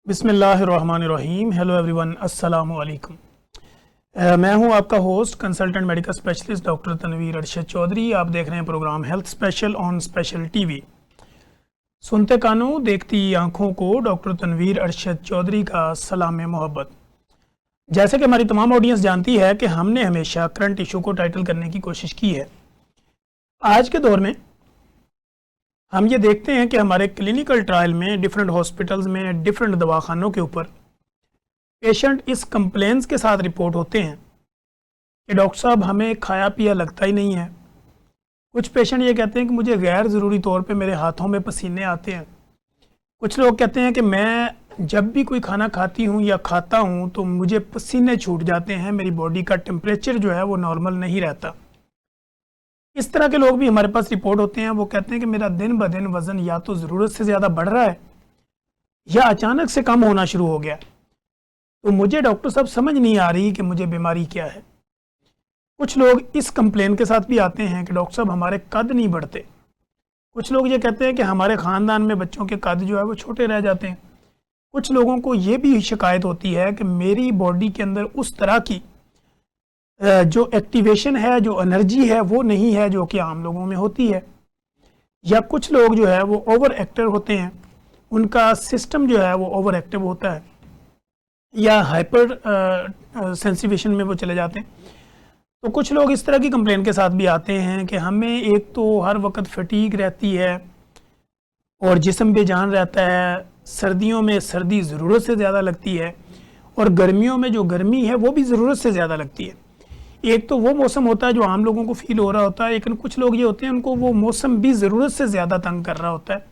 बिस्मिल्लाहिर्रहमानिर्रहीम। Hello everyone, अस्सलाम वालेकुम। मैं हूं आपका host consultant medical specialist doctor Tanveer Arshad Chaudhry. आप देख रहे हैं programme health special on special TV. सुनते कानों देखती आंखों को डॉक्टर तनवीर अरशद चौधरी का सलाम मोहब्बत। जैसे कि हमारी तमाम ऑडियंस जानती है कि हमने हमेशा करंट इशू को टाइटल करने की कोशिश की है। आज के दौर में हम ये देखते हैं कि हमारे क्लिनिकल ट्रायल में डिफरेंट हॉस्पिटल्स में डिफरेंट दवाखानों के ऊपर पेशेंट इस कंप्लेंट्स के साथ रिपोर्ट होते हैं कि डॉक्टर साहब हमें खाया पिया लगता ही नहीं है। कुछ पेशेंट ये कहते हैं कि मुझे गैर ज़रूरी तौर पे मेरे हाथों में पसीने आते हैं। कुछ लोग कहते हैं कि मैं जब भी कोई खाना खाती हूँ या खाता हूँ तो मुझे पसीने छूट जाते हैं, मेरी बॉडी का टेम्परेचर जो है वो नॉर्मल नहीं रहता। इस तरह के लोग भी हमारे पास रिपोर्ट होते हैं। वो कहते हैं कि मेरा दिन ब दिन वज़न या तो ज़रूरत से ज़्यादा बढ़ रहा है या अचानक से कम होना शुरू हो गया, तो मुझे डॉक्टर साहब समझ नहीं आ रही कि मुझे बीमारी क्या है। कुछ लोग इस कंप्लेन के साथ भी आते हैं कि डॉक्टर साहब हमारे कद नहीं बढ़ते। कुछ लोग ये कहते हैं कि हमारे ख़ानदान में बच्चों के कद जो है वो छोटे रह जाते हैं। कुछ लोगों को ये भी शिकायत होती है कि मेरी बॉडी के अंदर उस तरह की जो एक्टिवेशन है, जो एनर्जी है वो नहीं है जो कि आम लोगों में होती है। या कुछ लोग जो है वो ओवर एक्टिव होते हैं, उनका सिस्टम जो है वो ओवर एक्टिव होता है या हाइपर सेंसिटिवेशन में वो चले जाते हैं। तो कुछ लोग इस तरह की कंप्लेन के साथ भी आते हैं कि हमें एक तो हर वक्त फटीग रहती है और जिस्म बेजान रहता है, सर्दियों में सर्दी ज़रूरत से ज़्यादा लगती है और गर्मियों में जो गर्मी है वो भी ज़रूरत से ज़्यादा लगती है। एक तो वो मौसम होता है जो आम लोगों को फील हो रहा होता है, लेकिन कुछ लोग ये होते हैं उनको वो मौसम भी ज़रूरत से ज़्यादा तंग कर रहा होता है।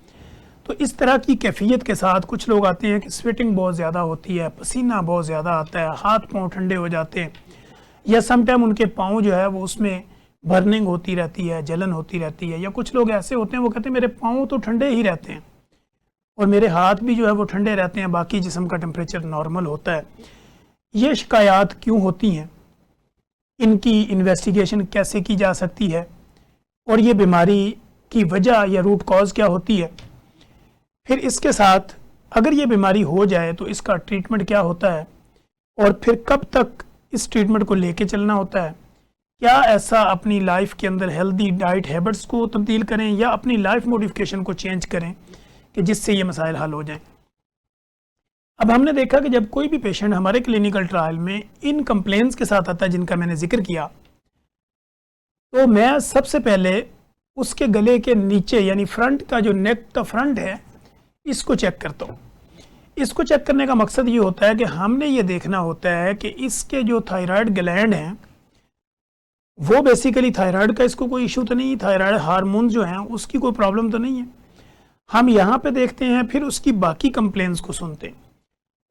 तो इस तरह की कैफियत के साथ कुछ लोग आते हैं कि स्वेटिंग बहुत ज़्यादा होती है, पसीना बहुत ज़्यादा आता है, हाथ पाँव ठंडे हो जाते हैं या समटाइम उनके पाँव जो है वो उसमें बर्निंग होती रहती है, जलन होती रहती है। या कुछ लोग ऐसे होते हैं वो कहते हैं मेरे पाँव तो ठंडे ही रहते हैं और मेरे हाथ भी जो है वो ठंडे रहते हैं, बाकी जिस्म का टेम्परेचर नॉर्मल होता है। ये शिकायत क्यों होती हैं, इनकी इन्वेस्टिगेशन कैसे की जा सकती है और ये बीमारी की वजह या रूट कॉज क्या होती है, फिर इसके साथ अगर ये बीमारी हो जाए तो इसका ट्रीटमेंट क्या होता है और फिर कब तक इस ट्रीटमेंट को लेके चलना होता है। क्या ऐसा अपनी लाइफ के अंदर हेल्दी डाइट हैबिट्स को तब्दील करें या अपनी लाइफ मॉडिफिकेशन को चेंज करें कि जिससे ये मसाइल हल हो जाएं। अब हमने देखा कि जब कोई भी पेशेंट हमारे क्लिनिकल ट्रायल में इन कंप्लेंट्स के साथ आता है जिनका मैंने जिक्र किया, तो मैं सबसे पहले उसके गले के नीचे यानी फ्रंट का जो नेक का फ्रंट है इसको चेक करता हूँ। इसको चेक करने का मकसद ये होता है कि हमने ये देखना होता है कि इसके जो थायराइड ग्लैंड हैं वो बेसिकली थायराइड का इसको कोई इशू तो नहीं, थायराइड हार्मोन जो हैं उसकी कोई प्रॉब्लम तो नहीं है। हम यहाँ पे देखते हैं, फिर उसकी बाकी कंप्लेंट्स को सुनते हैं।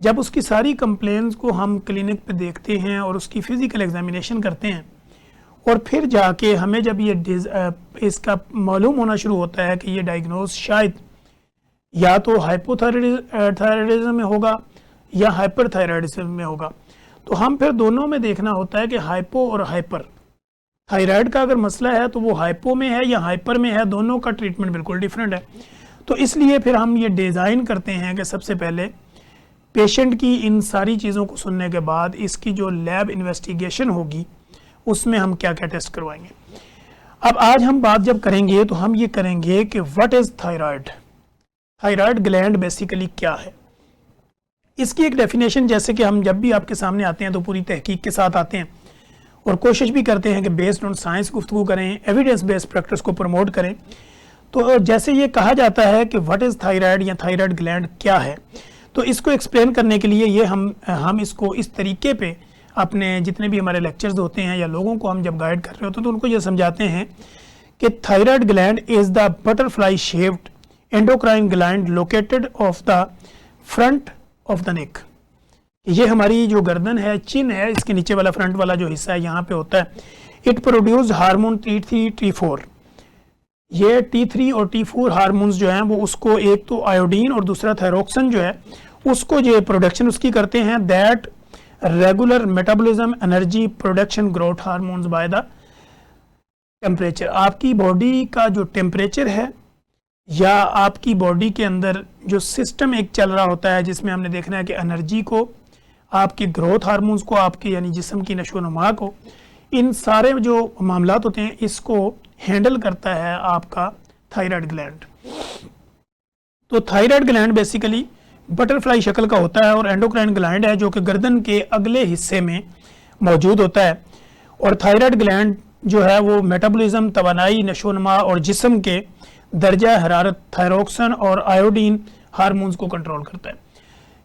जब उसकी सारी कंप्लेंट्स को हम क्लिनिक पे देखते हैं और उसकी फिज़िकल एग्जामिनेशन करते हैं और फिर जाके हमें जब ये इसका मालूम होना शुरू होता है कि ये डायग्नोज शायद या तो हाइपोथायराइडिज्म में होगा या हाइपरथायराइडिज्म में होगा, तो हम फिर दोनों में देखना होता है कि हाइपो और हाइपर थायराइड का अगर मसला है तो वो हाइपो में है या हाइपर में है, दोनों का ट्रीटमेंट बिल्कुल डिफरेंट है। तो इसलिए फिर हम ये डिज़ाइन करते हैं कि सबसे पहले पेशेंट की इन सारी चीज़ों को सुनने के बाद इसकी जो लैब इन्वेस्टिगेशन होगी उसमें हम क्या क्या टेस्ट करवाएंगे। अब आज हम बात जब करेंगे तो हम ये करेंगे कि what is thyroid, thyroid gland basically क्या है। इसकी एक डेफिनेशन, जैसे कि हम जब भी आपके सामने आते हैं तो पूरी तहकीक के साथ आते हैं और कोशिश भी करते हैं कि बेस्ड ऑन साइंस गुफ्तगू करें, एविडेंस बेस्ड प्रैक्टिस को प्रमोट करें। तो जैसे ये कहा जाता है कि व्हाट इज़ थायराइड या थायराइड ग्लैंड क्या है, तो इसको एक्सप्लेन करने के लिए ये हम इसको इस तरीके पे अपने जितने भी हमारे लेक्चर्स होते हैं या लोगों को हम जब गाइड कर रहे होते हैं तो उनको ये समझाते हैं कि thyroid gland is the butterfly shaped endocrine gland located of the front of the neck. ये हमारी जो गर्दन है, चिन है, इसके नीचे वाला फ्रंट वाला जो हिस्सा है यहाँ पे होता है। It produce hormone T3 T4। ये T3 और T4 हार्मोन्स जो हैं वो उसको एक तो आयोडीन और दूसरा थायरोक्सिन जो है उसको जो प्रोडक्शन उसकी करते हैं। That regular metabolism energy production growth hormones by the temperature. आपकी बॉडी का जो टेम्परेचर है या आपकी बॉडी के अंदर जो सिस्टम एक चल रहा होता है जिसमें हमने देखना है कि एनर्जी को, आपके ग्रोथ हार्मोन्स को, आपके यानी जिस्म की नशोनुमा को, इन सारे जो मामलात होते हैं इसको हैंडल करता है आपका थायराइड ग्लैंड। तो थायराइड ग्लैंड बेसिकली बटरफ्लाई शक्ल का होता है और एंडोक्राइन ग्लैंड है जो कि गर्दन के अगले हिस्से में मौजूद होता है। और थायराइड ग्लैंड जो है वो मेटाबॉलिज्म, तवानाई, नशोनुमा और जिस्म के दर्जा हरारत, थायरोक्सिन और आयोडीन हार्मोन्स को कंट्रोल करता है।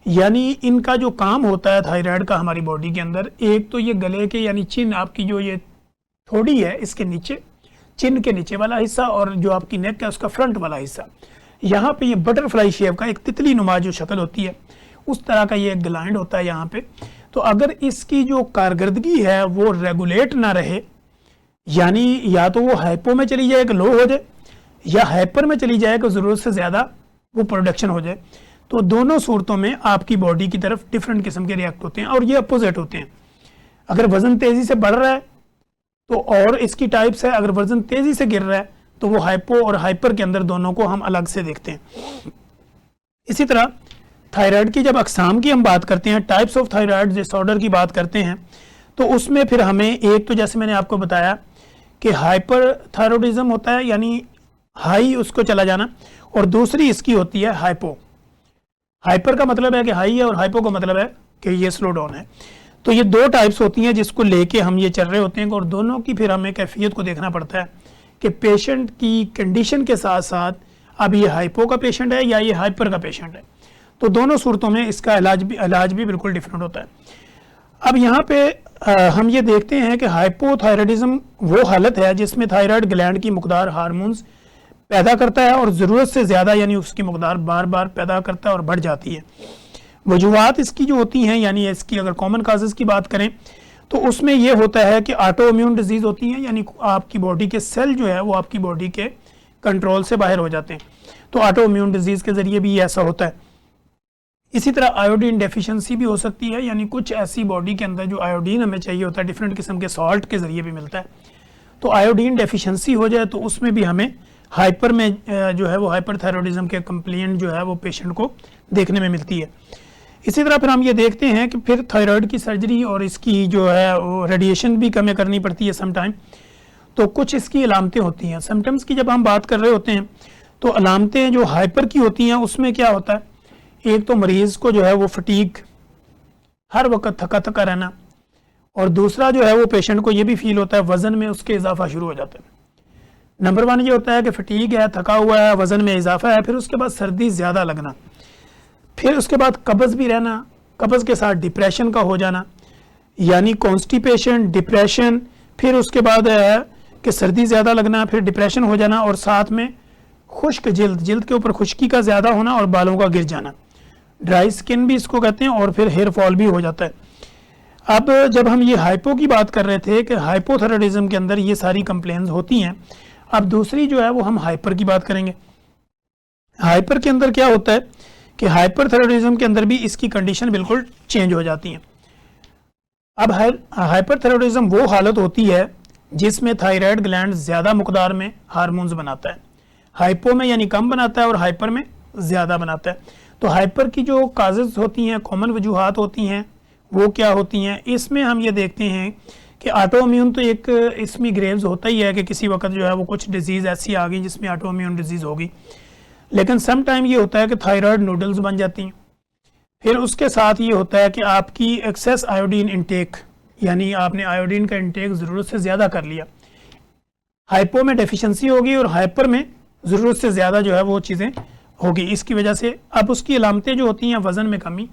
यानी इनका जो काम होता है थायराइड का हमारी बॉडी के अंदर, एक तो ये गले के यानी चिन, आपकी जो ये थोड़ी है इसके नीचे, चिन के नीचे वाला हिस्सा, और जो आपकी नेक है उसका फ्रंट वाला हिस्सा, यहाँ पे ये बटरफ्लाई शेप का एक तितली नुमा जो शक्ल होती है उस तरह का ये ग्लैंड होता है यहाँ पे। तो अगर इसकी जो कारकर्दगी है वो रेगुलेट ना रहे, यानी या तो वो हाइपो में चली जाए कि लो हो जाए, या हाइपर में चली जाए कि ज़रूरत से ज़्यादा वो प्रोडक्शन हो जाए, तो दोनों सूरतों में आपकी बॉडी की तरफ डिफरेंट किस्म के रिएक्ट होते हैं और ये अपोजिट होते हैं। अगर वज़न तेज़ी से बढ़ रहा है तो और इसकी टाइप्स है, अगर वज़न तेज़ी से गिर रहा है तो वो हाइपो और हाइपर के अंदर दोनों को हम अलग से देखते हैं। इसी तरह थायराइड की जब अकसाम की हम बात करते हैं, टाइप्स ऑफ थायराइड डिसऑर्डर की बात करते हैं, तो उसमें फिर हमें एक तो जैसे मैंने आपको बताया कि हाइपर थायरॉइडिज्म होता है यानी हाई उसको चला जाना, और दूसरी इसकी होती है हाइपो। हाइपर का मतलब है कि हाई है और हाइपो का मतलब है कि ये स्लो डाउन है। तो ये दो टाइप्स होती हैं जिसको लेके हम ये चल रहे होते हैं, और दोनों की फिर हमें कैफियत को देखना पड़ता है कि पेशेंट की कंडीशन के साथ साथ अब ये हाइपो का पेशेंट है या ये हाइपर का पेशेंट है, तो दोनों सूरतों में इसका इलाज भी बिल्कुल डिफरेंट होता है। अब यहाँ पे हम ये देखते हैं कि हाइपोथायराइडिज्म वो हालत है जिसमें थायराइड ग्लैंड की मकदार हार्मोन्स पैदा करता है और ज़रूरत से ज़्यादा यानी उसकी मकदार बार बार पैदा करता है और बढ़ जाती है। वजूहात इसकी जो होती हैं, यानी इसकी अगर कॉमन काजेज़ की बात करें तो उसमें यह होता है कि ऑटो इम्यून डिजीज़ होती हैं, यानी आपकी बॉडी के सेल जो है वो आपकी बॉडी के कंट्रोल से बाहर हो जाते हैं, तो ऑटो इम्यून डिजीज़ के ज़रिए भी ऐसा होता है। इसी तरह आयोडीन डेफिशिएंसी भी हो सकती है, यानी कुछ ऐसी बॉडी के अंदर जो आयोडीन हमें चाहिए होता है डिफरेंट किस्म के सॉल्ट के ज़रिए भी मिलता है, तो आयोडीन डेफिशिएंसी हो जाए तो उसमें भी हमें हाइपर में जो है वो हाइपरथायरॉइडिज्म के कंप्लेंट जो है वो पेशेंट को देखने में मिलती है। इसी तरह फिर हम ये देखते हैं कि फिर थायराइड की सर्जरी और इसकी जो है वो रेडिएशन भी हमें करनी पड़ती है सम टाइम। तो कुछ इसकी अलामतें होती हैं, सिम्टम्स की जब हम बात कर रहे होते हैं तो अलामतें जो हाइपर की होती हैं उसमें क्या होता है, एक तो मरीज़ को जो है वो फटीग, हर वक्त थका थका रहना, और दूसरा जो है वो पेशेंट को ये भी फील होता है वज़न में उसके इजाफा शुरू हो जाता है। नंबर 1 ये होता है कि फटीग है, थका हुआ है, वज़न में इजाफा है, फिर उसके बाद सर्दी ज़्यादा लगना, फिर उसके बाद कब्ज़ भी रहना, कब्ज़ के साथ डिप्रेशन का हो जाना, यानी कॉन्स्टिपेशन, डिप्रेशन, फिर उसके बाद है कि सर्दी ज़्यादा लगना, फिर डिप्रेशन हो जाना, और साथ में खुश्क जिल्द, जिल्द के ऊपर खुश्की का ज़्यादा होना और बालों का गिर जाना, ड्राई स्किन भी इसको कहते हैं, और फिर हेयर फॉल भी हो जाता है। अब जब हम ये हाइपो की बात कर रहे थे कि हाइपोथायरॉइडिज्म के अंदर ये सारी कंप्लेंट्स होती हैं, अब दूसरी जो है वो हम हाइपर की बात करेंगे। हाइपर के अंदर क्या होता है कि हाइपरथायरॉइडिज्म के अंदर भी इसकी कंडीशन बिल्कुल चेंज हो जाती है। अब हाइपरथायरॉइडिज्म वो हालत होती है जिसमें थायराइड ग्लैंड ज़्यादा मकदार में हार्मोन्स बनाता है, हाइपो में यानी कम बनाता है और हाइपर में ज़्यादा बनाता है। तो हाइपर की जो काजेज़ होती हैं, कॉमन वजूहात होती हैं, वो क्या होती हैं, इसमें हम ये देखते हैं कि ऑटो इम्यून तो एक इसमें ग्रेव्स होता ही है कि किसी वक्त जो है वो कुछ डिजीज़ ऐसी आ गई जिसमें ऑटो इम्यून डिजीज़ होगी, लेकिन सम टाइम ये होता है कि थायराइड नूडल्स बन जाती हैं। फिर उसके साथ ये होता है कि आपकी एक्सेस आयोडीन इंटेक, यानी आपने आयोडीन का इंटेक ज़रूरत से ज़्यादा कर लिया, हाइपो में डेफिशिएंसी होगी और हाइपर में ज़रूरत से ज़्यादा जो है वो चीज़ें होगी। इसकी वजह से अब उसकी अलामतें जो होती हैं, वज़न में कमी,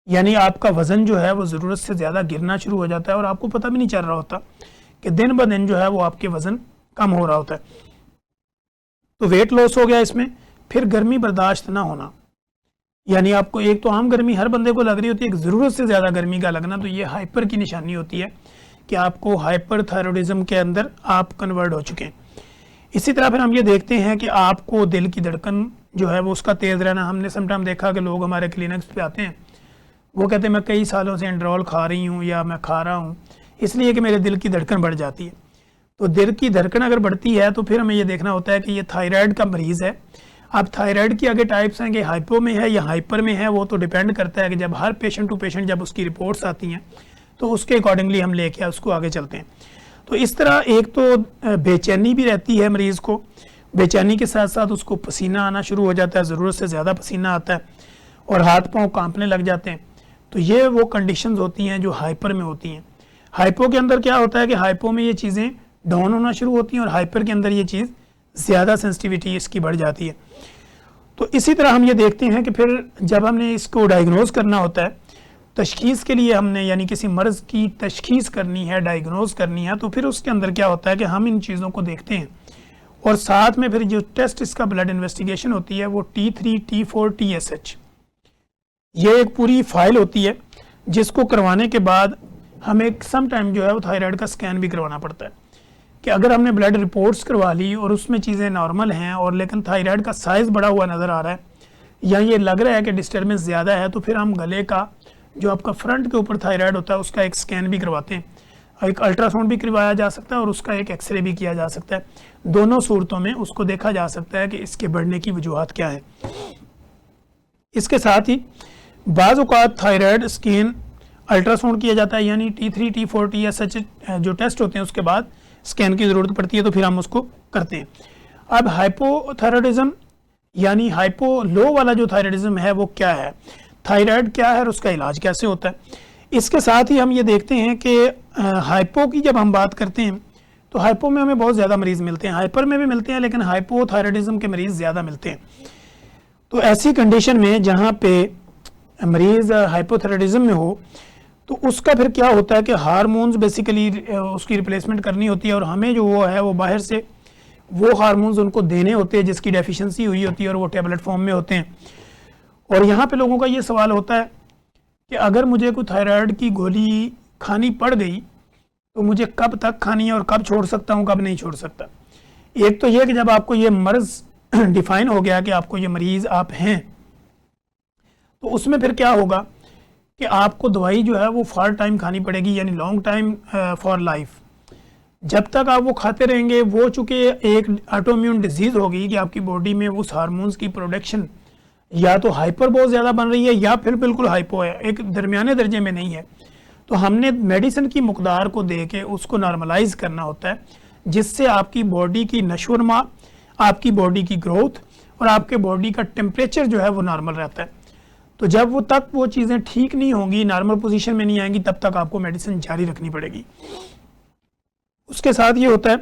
यानी आपका वज़न जो है वो ज़रूरत से ज़्यादा गिरना शुरू हो जाता है और आपको पता भी नहीं चल रहा होता कि दिन ब दिन जो है वो आपके वज़न कम हो रहा होता है। तो वेट लॉस हो गया इसमें। फिर गर्मी बर्दाश्त ना होना, यानी आपको एक तो आम गर्मी हर बंदे को लग रही होती है, एक ज़रूरत से ज़्यादा गर्मी का लगना, तो ये हाइपर की निशानी होती है कि आपको हाइपरथायरॉइडिज्म के अंदर आप कन्वर्ट हो चुके हैं। इसी तरह फिर हम ये देखते हैं कि आपको दिल की धड़कन जो है वो उसका तेज़ रहना। हमने समटाइम देखा कि लोग हमारे क्लिनिक्स पे आते हैं, वो कहते हैं मैं कई सालों से एंड्रोल खा रही हूँ या मैं खा रहा हूँ इसलिए कि मेरे दिल की धड़कन बढ़ जाती है। तो दिल की धड़कन अगर बढ़ती है तो फिर हमें ये देखना होता है कि ये थायराइड का मरीज़ है। अब थायराइड की आगे टाइप्स हैं कि हाइपो में है या हाइपर में है, वो तो डिपेंड करता है कि जब हर पेशेंट टू पेशेंट जब उसकी रिपोर्ट्स आती हैं तो उसके अकॉर्डिंगली हम लेके उसको आगे चलते हैं। तो इस तरह एक तो बेचैनी भी रहती है मरीज़ को, बेचैनी के साथ साथ उसको पसीना आना शुरू हो जाता है, ज़रूरत से ज़्यादा पसीना आता है और हाथ पांव कांपने लग जाते हैं। तो ये वो कंडीशंस होती हैं जो हाइपर में होती हैं। हाइपो के अंदर क्या होता है कि हाइपो में ये चीज़ें डाउन होना शुरू होती हैं और हाइपर के अंदर ये चीज़ ज़्यादा सेंसिटिविटी इसकी बढ़ जाती है। तो इसी तरह हम ये देखते हैं कि फिर जब हमने इसको डायग्नोज करना होता है, तशखीस के लिए हमने यानी किसी मर्ज़ की तशखीस करनी है, डायग्नोज करनी है, तो फिर उसके अंदर क्या होता है कि हम इन चीज़ों को देखते हैं और साथ में फिर जो टेस्ट इसका ब्लड इन्वेस्टिगेशन होती है वो T3, T4, TSH, ये एक पूरी फाइल होती है जिसको करवाने के बाद हमें सम टाइम जो है वो थायराइड का स्कैन भी करवाना पड़ता है कि अगर हमने ब्लड रिपोर्ट्स करवा ली और उसमें चीज़ें नॉर्मल हैं और लेकिन थायराइड का साइज़ बड़ा हुआ नज़र आ रहा है या ये लग रहा है कि डिस्टर्बेंस ज़्यादा है, तो फिर हम गले का जो आपका फ्रंट के ऊपर थायराइड होता है उसका एक स्कैन भी करवाते हैं, एक अल्ट्रासाउंड भी करवाया जा सकता है और उसका एक एक्सरे भी किया जा सकता है। दोनों सूरतों में उसको देखा जा सकता है कि इसके बढ़ने की वजूहत क्या है। इसके साथ ही बाज़ औक़ात थायराइड स्कैन अल्ट्रासाउंड किया जाता है, यानी T3, T4, TSH जो टेस्ट होते हैं उसके बाद स्कैन की ज़रूरत पड़ती है, तो फिर हम उसको करते हैं। अब हाइपोथायराइडिज्म यानी हाइपो लो वाला जो थायराइडिज्म है वो क्या है, थायराइड क्या है और उसका इलाज कैसे होता है। इसके साथ ही हम ये देखते हैं कि हाइपो की जब हम बात करते हैं तो हाइपो में हमें बहुत ज़्यादा मरीज़ मिलते हैं, हाइपर में भी मिलते हैं लेकिन हाइपोथायराइडिज्म के मरीज़ ज़्यादा मिलते हैं। तो ऐसी कंडीशन में जहाँ पे मरीज़ हाइपोथायराइडिज्म में हो तो उसका फिर क्या होता है कि हार्मोन्स बेसिकली उसकी रिप्लेसमेंट करनी होती है और हमें जो वो है वो बाहर से वो हार्मोन्स उनको देने होते हैं जिसकी डेफिशिएंसी हुई होती है और वो टैबलेट फॉर्म में होते हैं। और यहाँ पे लोगों का ये सवाल होता है कि अगर मुझे कोई थायराइड की गोली खानी पड़ गई तो मुझे कब तक खानी है और कब छोड़ सकता हूँ, कब नहीं छोड़ सकता। एक तो ये कि जब आपको ये मर्ज़ डिफ़ाइन हो गया कि आपको ये मरीज़ आप हैं, तो उसमें फिर क्या होगा कि आपको दवाई जो है वो फॉर टाइम खानी पड़ेगी, यानी लॉन्ग टाइम फॉर लाइफ। जब तक आप वो खाते रहेंगे, वो चूँकि एक ऑटोइम्यून डिजीज़ होगी कि आपकी बॉडी में उस हार्मोन्स की प्रोडक्शन या तो हाइपर बहुत ज़्यादा बन रही है या फिर बिल्कुल हाइपो है, एक दरमियाने दर्जे में नहीं है, तो हमने मेडिसिन की मकदार को दे के उसको नॉर्मलाइज करना होता है जिससे आपकी बॉडी की नशोनमा, आपकी बॉडी की ग्रोथ और आपके बॉडी का टेम्परेचर जो है वो नॉर्मल रहता है। तो जब वो चीज़ें ठीक नहीं होंगी, नॉर्मल पोजीशन में नहीं आएंगी, तब तक आपको मेडिसिन जारी रखनी पड़ेगी। उसके साथ ये होता है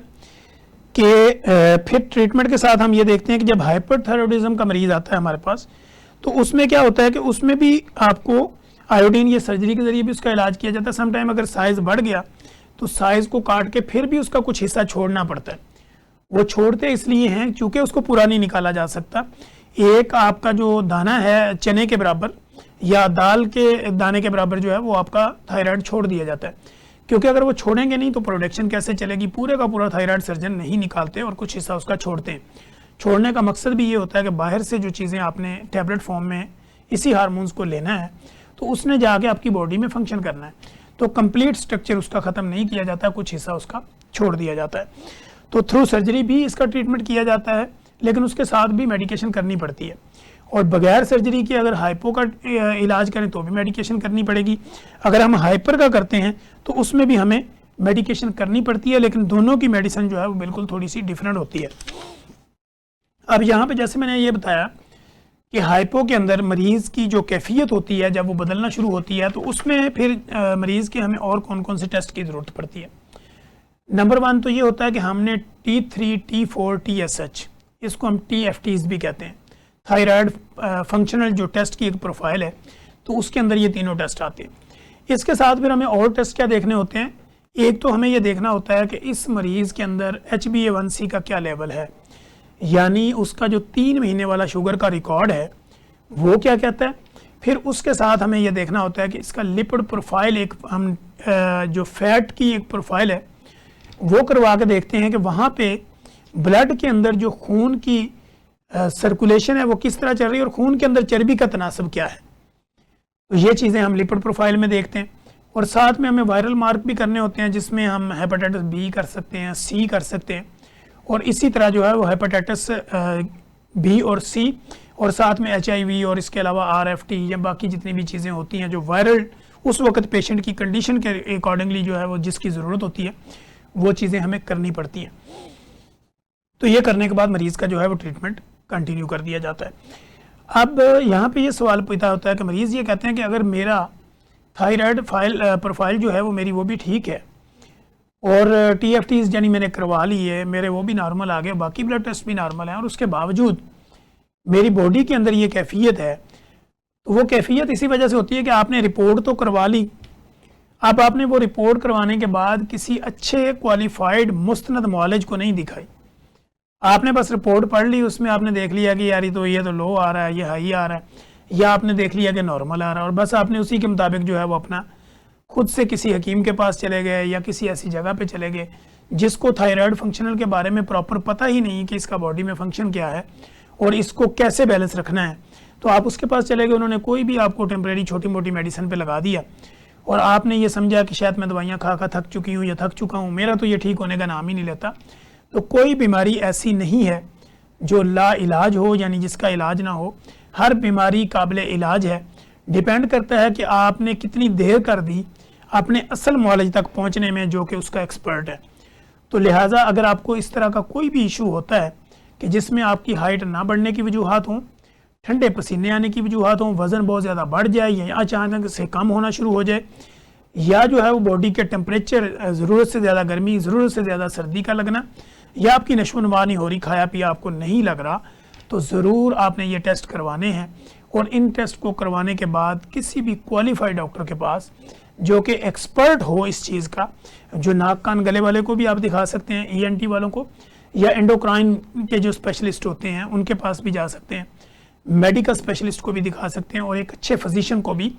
कि फिर ट्रीटमेंट के साथ हम ये देखते हैं कि जब हाइपरथायराइडिज्म का मरीज़ आता है हमारे पास, तो उसमें क्या होता है कि उसमें भी आपको आयोडीन या सर्जरी के ज़रिए भी उसका इलाज किया जाता है। सम टाइम अगर साइज़ बढ़ गया तो साइज़ को काट के फिर भी उसका कुछ हिस्सा छोड़ना पड़ता है। वो छोड़ते इसलिए हैं क्योंकि उसको पूरा नहीं निकाला जा सकता। एक आपका जो दाना है चने के बराबर या दाल के दाने के बराबर जो है वो आपका थायराइड छोड़ दिया जाता है, क्योंकि अगर वो छोड़ेंगे नहीं तो प्रोडक्शन कैसे चलेगी। पूरे का पूरा थायराइड सर्जन नहीं निकालते और कुछ हिस्सा उसका छोड़ते हैं। छोड़ने का मकसद भी ये होता है कि बाहर से जो चीज़ें आपने टैबलेट फॉर्म में इसी हार्मोन्स को लेना है तो उसने जाके आपकी बॉडी में फंक्शन करना है, तो कंप्लीट स्ट्रक्चर उसका ख़त्म नहीं किया जाता, कुछ हिस्सा उसका छोड़ दिया जाता है। तो थ्रू सर्जरी भी इसका ट्रीटमेंट किया जाता है, लेकिन उसके साथ भी मेडिकेशन करनी पड़ती है। और बगैर सर्जरी के अगर हाइपो का इलाज करें तो भी मेडिकेशन करनी पड़ेगी। अगर हम हाइपर का करते हैं तो उसमें भी हमें मेडिकेशन करनी पड़ती है, लेकिन दोनों की मेडिसिन जो है वो बिल्कुल थोड़ी सी डिफरेंट होती है। अब यहाँ पे जैसे मैंने ये बताया कि हाइपो के अंदर मरीज़ की जो कैफियत होती है जब वो बदलना शुरू होती है तो उसमें फिर मरीज़ के हमें और कौन कौन से टेस्ट की ज़रूरत पड़ती है। नंबर 1 तो ये होता है कि हमने T3, T4, TSH, इसको हम TFTs भी कहते हैं, थायराइड फंक्शनल जो टेस्ट की एक प्रोफाइल है, तो उसके अंदर ये तीनों टेस्ट आते हैं। इसके साथ फिर हमें और टेस्ट क्या देखने होते हैं। एक तो हमें ये देखना होता है कि इस मरीज़ के अंदर HbA1c का क्या लेवल है, यानी उसका जो 3 महीने वाला शुगर का रिकॉर्ड है वो क्या कहता है। फिर उसके साथ हमें यह देखना होता है कि इसका लिपिड प्रोफाइल, एक हम जो फैट की एक प्रोफाइल है वो करवा के देखते हैं कि वहाँ पे ब्लड के अंदर जो खून की सर्कुलेशन है वो किस तरह चल रही है और खून के अंदर चर्बी का तनासब क्या है। तो ये चीज़ें हम लिपिड प्रोफाइल में देखते हैं। और साथ में हमें वायरल मार्क भी करने होते हैं, जिसमें हम हेपेटाइटिस बी कर सकते हैं, सी कर सकते हैं, और इसी तरह जो है वो हेपेटाइटिस बी और सी, और साथ में HIV और इसके अलावा RFT या बाकी जितनी भी चीज़ें होती हैं जो वायरल उस वक्त पेशेंट की कंडीशन के अकॉर्डिंगली जो है वो जिसकी ज़रूरत होती है वो चीज़ें हमें करनी पड़ती हैं। तो ये करने के बाद मरीज़ का जो है वो ट्रीटमेंट कंटिन्यू कर दिया जाता है। अब यहाँ पे ये सवाल पैदा होता है कि मरीज़ ये कहते हैं कि अगर मेरा थायराइड प्रोफाइल जो है वो मेरी वो भी ठीक है और TFTs यानी मैंने करवा ली है, मेरे वो भी नॉर्मल आ गए, बाकी ब्लड टेस्ट भी नॉर्मल हैं, और उसके बावजूद मेरी बॉडी के अंदर ये कैफियत है, तो वो कैफियत इसी वजह से होती है कि आपने रिपोर्ट तो करवा ली। अब आपने वो रिपोर्ट करवाने के बाद किसी अच्छे क्वालिफाइड मुस्तनद मुआलिज को नहीं दिखाई, आपने बस रिपोर्ट पढ़ ली, उसमें आपने देख लिया कि यार ये तो लो आ रहा है, ये हाई आ रहा है, या आपने देख लिया कि नॉर्मल आ रहा है, और बस आपने उसी के मुताबिक जो है वो अपना खुद से किसी हकीम के पास चले गए या किसी ऐसी जगह पे चले गए जिसको थायराइड फंक्शनल के बारे में प्रॉपर पता ही नहीं कि इसका बॉडी में फंक्शन क्या है और इसको कैसे बैलेंस रखना है। तो आप उसके पास चले गए, उन्होंने कोई भी आपको टेम्परेरी छोटी मोटी मेडिसिन पे लगा दिया और आपने ये समझा कि शायद मैं दवाइयाँ खा खा थक चुकी हूँ या थक चुका हूँ, मेरा तो ये ठीक होने का नाम ही नहीं लेता। तो कोई बीमारी ऐसी नहीं है जो ला इलाज हो, यानी जिसका इलाज ना हो। हर बीमारी काबिल इलाज है। डिपेंड करता है कि आपने कितनी देर कर दी अपने असल मौलज तक पहुंचने में जो कि उसका एक्सपर्ट है। तो लिहाजा अगर आपको इस तरह का कोई भी इशू होता है कि जिसमें आपकी हाइट ना बढ़ने की वजूहत हों, ठंडे पसीने आने की वजूहत हों, वज़न बहुत ज़्यादा बढ़ जाए या अचानक से कम होना शुरू हो जाए, या जो है वो बॉडी के टेम्परेचर ज़रूरत से ज़्यादा गर्मी, ज़रूरत से ज़्यादा सर्दी का लगना, या आपकी नशोनुमा नहीं हो रही, खाया पिया आपको नहीं लग रहा, तो ज़रूर आपने ये टेस्ट करवाने हैं। और इन टेस्ट को करवाने के बाद किसी भी क्वालिफाइड डॉक्टर के पास जो कि एक्सपर्ट हो इस चीज़ का, जो नाक कान गले वाले को भी आप दिखा सकते हैं, ENT वालों को, या एंडोक्राइन के जो स्पेशलिस्ट होते हैं उनके पास भी जा सकते हैं, मेडिकल स्पेशलिस्ट को भी दिखा सकते हैं, और एक अच्छे फिजिशियन को भी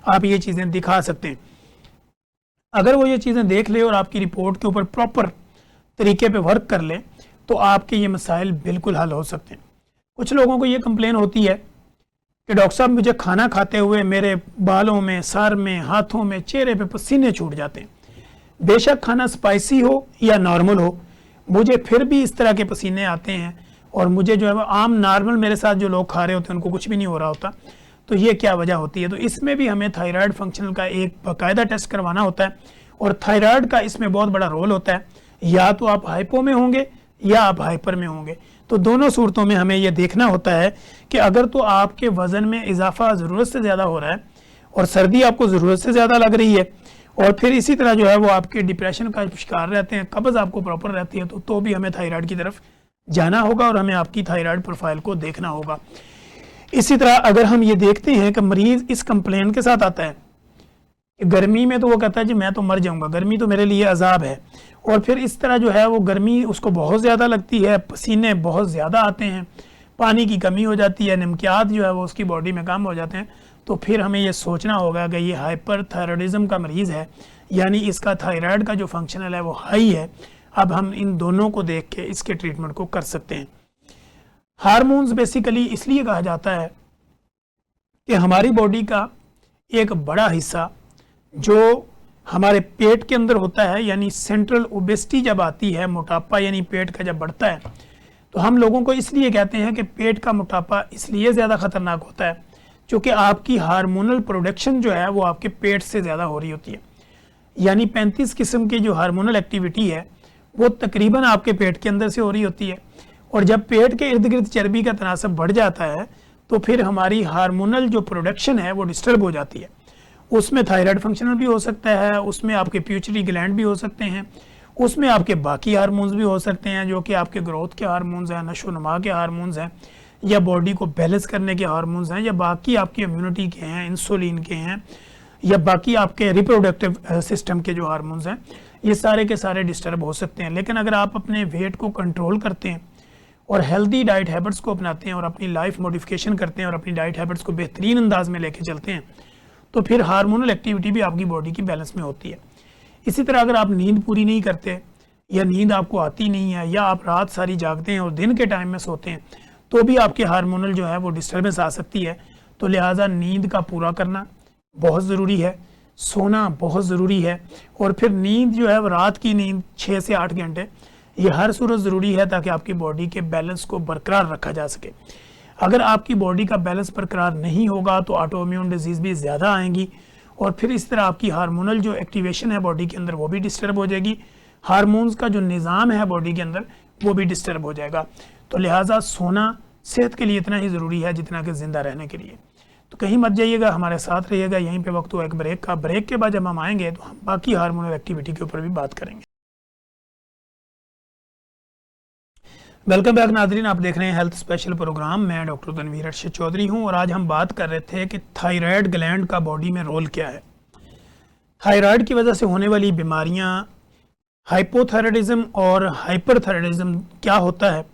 आप ये चीज़ें दिखा सकते हैं। अगर वो ये चीज़ें देख ले और आपकी रिपोर्ट के ऊपर प्रॉपर तरीके पे वर्क कर ले तो आपके ये मसाइल बिल्कुल हल हो सकते हैं। कुछ लोगों को ये कंप्लेन होती है कि डॉक्टर साहब मुझे खाना खाते हुए मेरे बालों में, सर में, हाथों में, चेहरे पे पसीने छूट जाते हैं। बेशक खाना स्पाइसी हो या नॉर्मल हो, मुझे फिर भी इस तरह के पसीने आते हैं, और मुझे जो है वो आम नॉर्मल मेरे साथ जो लोग खा रहे होते हैं उनको कुछ भी नहीं हो रहा होता। तो ये क्या वजह होती है? तो इसमें भी हमें थायराइड फंक्शनल का एक बाकायदा टेस्ट करवाना होता है, और थायराइड का इसमें बहुत बड़ा रोल होता है। या तो आप हाइपो में होंगे या आप हाइपर में होंगे। तो दोनों सूरतों में हमें यह देखना होता है कि अगर तो आपके वज़न में इजाफा ज़रूरत से ज़्यादा हो रहा है और सर्दी आपको ज़रूरत से ज़्यादा लग रही है, और फिर इसी तरह जो है वो आपके डिप्रेशन का शिकार रहते हैं, कब्ज़ आपको प्रॉपर रहती है, तो भी हमें थायराइड की तरफ जाना होगा और हमें आपकी थायराइड प्रोफाइल को देखना होगा। इसी तरह अगर हम ये देखते हैं कि मरीज़ इस कंप्लेन के साथ आता है कि गर्मी में तो वो कहता है जी मैं तो मर जाऊंगा, गर्मी तो मेरे लिए अजाब है, और फिर इस तरह जो है वो गर्मी उसको बहुत ज़्यादा लगती है, पसीने बहुत ज़्यादा आते हैं, पानी की कमी हो जाती है, नमकियात जो है वो उसकी बॉडी में कम हो जाते हैं, तो फिर हमें ये सोचना होगा कि ये हाइपर थायराइडिज्म का मरीज़ है, यानी इसका थायराइड का जो फंक्शनल है वो हाई है। अब हम इन दोनों को देख के इसके ट्रीटमेंट को कर सकते हैं। हार्मोन्स बेसिकली इसलिए कहा जाता है कि हमारी बॉडी का एक बड़ा हिस्सा जो हमारे पेट के अंदर होता है, यानी सेंट्रल ओबेसिटी जब आती है, मोटापा यानी पेट का जब बढ़ता है, तो हम लोगों को इसलिए कहते हैं कि पेट का मोटापा इसलिए ज़्यादा ख़तरनाक होता है क्योंकि आपकी हार्मोनल प्रोडक्शन जो है वो आपके पेट से ज़्यादा हो रही होती है। यानी 35 किस्म की जो हार्मोनल एक्टिविटी है वो तकरीबन आपके पेट के अंदर से हो रही होती है, और जब पेट के इर्द गिर्द चर्बी का तनासब बढ़ जाता है तो फिर हमारी हार्मोनल जो प्रोडक्शन है वो डिस्टर्ब हो जाती है। उसमें थायराइड फंक्शनल भी हो सकता है, उसमें आपके प्यूचरी ग्लैंड भी हो सकते हैं, उसमें आपके बाकी हार्मोन्स भी हो सकते हैं जो कि आपके ग्रोथ के हार्मोन्स हैं, नशोनुमा के हार्मोन्स हैं, या बॉडी को बैलेंस करने के हार्मोन्स हैं, या बाकी आपकी इम्यूनिटी के हैं, इंसुलिन के हैं, या बाकी आपके रिप्रोडक्टिव सिस्टम के जो हार्मोन्स हैं, ये सारे के सारे डिस्टर्ब हो सकते हैं। लेकिन अगर आप अपने वेट को कंट्रोल करते हैं और हेल्दी डाइट हैबिट्स को अपनाते हैं और अपनी लाइफ मॉडिफिकेशन करते हैं और अपनी डाइट हैबिट्स को बेहतरीन अंदाज में लेके चलते हैं, तो फिर हार्मोनल एक्टिविटी भी आपकी बॉडी की बैलेंस में होती है। इसी तरह अगर आप नींद पूरी नहीं करते, या नींद आपको आती नहीं है, या आप रात सारी जागते हैं और दिन के टाइम में सोते हैं, तो भी आपके हार्मोनल जो है वो डिस्टर्बेंस आ सकती है। तो लिहाजा नींद का पूरा करना बहुत ज़रूरी है। सोना बहुत ज़रूरी है। और फिर नींद जो है वो रात की नींद 6 से 8 घंटे ये हर सूरत ज़रूरी है ताकि आपकी बॉडी के बैलेंस को बरकरार रखा जा सके। अगर आपकी बॉडी का बैलेंस बरकरार नहीं होगा तो ऑटोइम्यून डिजीज़ भी ज़्यादा आएंगी और फिर इस तरह आपकी हार्मोनल जो एक्टिवेशन है बॉडी के अंदर वो भी डिस्टर्ब हो जाएगी, हार्मोन्स का जो निज़ाम है बॉडी के अंदर वो भी डिस्टर्ब हो जाएगा। तो लिहाजा सोना सेहत के लिए इतना ही ज़रूरी है जितना कि ज़िंदा रहने के लिए। तो कहीं मत जाइएगा, हमारे साथ रहिएगा। यहीं पे वक्त हुआ एक ब्रेक का। ब्रेक के बाद जब हम आएंगे तो हम बाकी हार्मोनल एक्टिविटी के ऊपर भी बात करेंगे। वेलकम बैक नाजरीन, आप देख रहे हैं हेल्थ स्पेशल प्रोग्राम। मैं डॉक्टर तनवीर अर्शद चौधरी हूं और आज हम बात कर रहे थे कि थायराइड ग्लैंड का बॉडी में रोल क्या है। थायराइड की वजह से होने वाली बीमारियां, हाइपोथायराइडिज्म और हाइपरथायराइडिज्म क्या होता है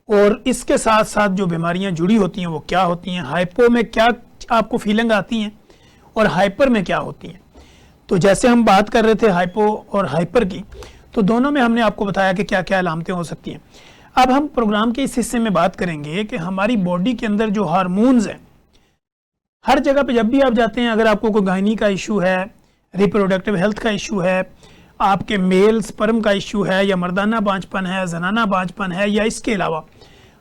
और इसके साथ साथ जो बीमारियां जुड़ी होती हैं वो क्या होती हैं, हाइपो में क्या आपको फीलिंग आती हैं और हाइपर में क्या होती हैं। तो जैसे हम बात कर रहे थे हाइपो और हाइपर की, तो दोनों में हमने आपको बताया कि क्या क्या अलामतें हो सकती हैं। अब हम प्रोग्राम के इस हिस्से में बात करेंगे कि हमारी बॉडी के अंदर जो हार्मोन्स हैं, हर जगह पे जब भी आप जाते हैं, अगर आपको कोई गायनी का इशू है, रिप्रोडक्टिव हेल्थ का इशू है, आपके मेल स्पर्म का इशू है या मर्दाना बांझपन है, जनाना बांझपन है, या इसके अलावा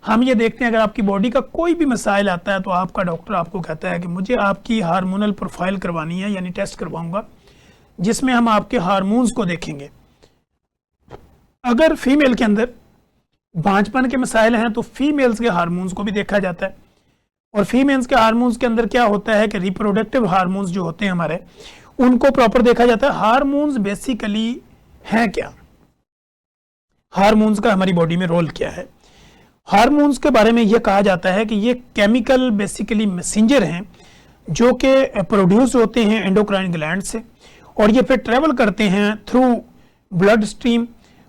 हम ये देखते हैं अगर आपकी बॉडी का कोई भी मसाइल आता है तो आपका डॉक्टर आपको कहता है कि मुझे आपकी हार्मोनल प्रोफाइल करवानी है, यानी टेस्ट करवाऊंगा जिसमें हम आपके हार्मोन्स को देखेंगे। अगर फीमेल के अंदर बांझपन के मसाइल हैं तो फीमेल्स के हार्मोन्स को भी देखा जाता है। और फीमेल्स के हार्मोन्स के अंदर क्या होता है कि रिप्रोडक्टिव हार्मोन्स जो होते हैं हमारे, उनको प्रॉपर देखा जाता है। हार्मोन्स बेसिकली हैं क्या, हार्मोन्स का हमारी बॉडी में रोल क्या है। हार्मोन्स के बारे में यह कहा जाता है कि ये केमिकल बेसिकली मैसेंजर हैं जो कि प्रोड्यूस होते हैं एंडोक्राइन ग्लैंड से और ये फिर ट्रेवल करते हैं थ्रू ब्लड स्ट्रीम